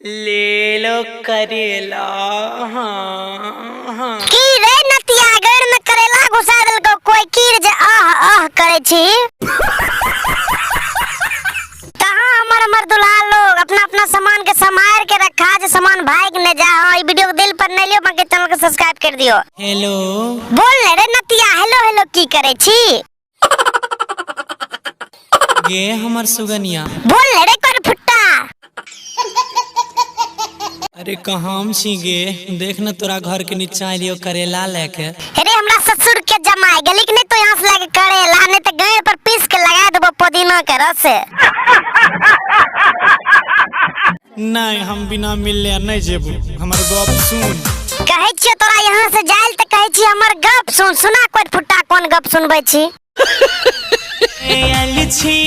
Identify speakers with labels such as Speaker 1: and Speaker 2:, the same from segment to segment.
Speaker 1: ले लो करेला। हाँ।
Speaker 2: की रे नतिया गड़ में करेला घुसा देल को कोई कीर जे आह आह करे छी। कहां हमर दुल्हा लोग अपना अपना सामान के संभाल के रखा जे सामान भाग न जा। ई वीडियो को दिल पर न लियो, बाकी चैनल को सब्सक्राइब कर दियो।
Speaker 1: हेलो
Speaker 2: बोल रे नतिया हेलो हेलो की करे छी।
Speaker 1: गे हमर सुगनिया
Speaker 2: बोल रे कर फुट्टा।
Speaker 1: अरे कहाँ छी गे, देख न तोरा घर के नीचा आइलियो करेला लेके।
Speaker 2: अरे हमरा ससुर के जमाई गली के नहीं तो यहाँ से लेके करेला, नहीं तो गाय पर पीस के लगा देबो पुदीना के रस।
Speaker 1: नहीं हम बिना मिलले नहीं जेबू, हमर गप सुन।
Speaker 2: कहे छियो तोरा यहाँ से जाइल त कहे छी हमर गप सुन। सुना कोई फुट्टा कौन गप सुनबै छी।
Speaker 1: आइल छी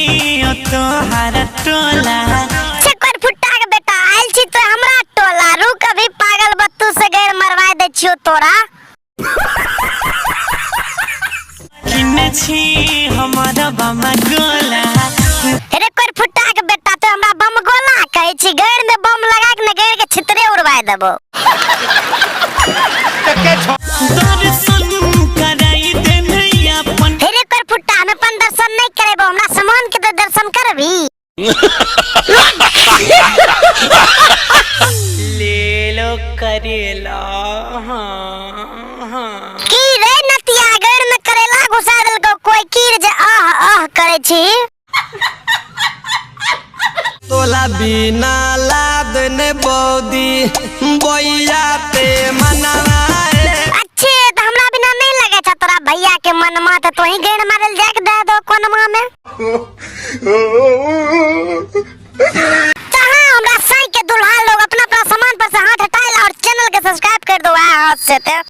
Speaker 1: ओ तोहर टोला।
Speaker 2: छे कोई फुट्टा के बेटा आइल छी तो हमरा टोला। रुक अभी पागल बत्तू से गैर मरवा दे छियो तोरा।
Speaker 1: किने छी हमर बम गोला।
Speaker 2: अरे कोई फुट्टा के बेटा तो हमरा बम गोला कहे छी। गैर में बम लगा के न गैर के छितरे उड़वा देबो।
Speaker 1: दर्शन कराई दे नहीं अपन।
Speaker 2: अरे कोई फुट्टा हम अपन दर्शन नहीं करेबो, हमरा सामान के तो दर्शन करबी।
Speaker 1: ले लो करेला। हाँ।
Speaker 2: की रे नतिया गड़ में करेला घुसा देल को कोई कीर जे आह आह करे छी।
Speaker 3: तोला बिना लाद ने बौदी बोइया पे मनाए।
Speaker 2: अच्छे तो हमरा बिना नहीं लगे छ तोरा भैया के मनमा, तो ही गेड़ मारल जाके दे दो कोनमा में। कहां हमरा साई के दुल्हा लोग अपना अपना सामान पर से हाथ हटाइला और चैनल के सब्सक्राइब कर दो हाथ से।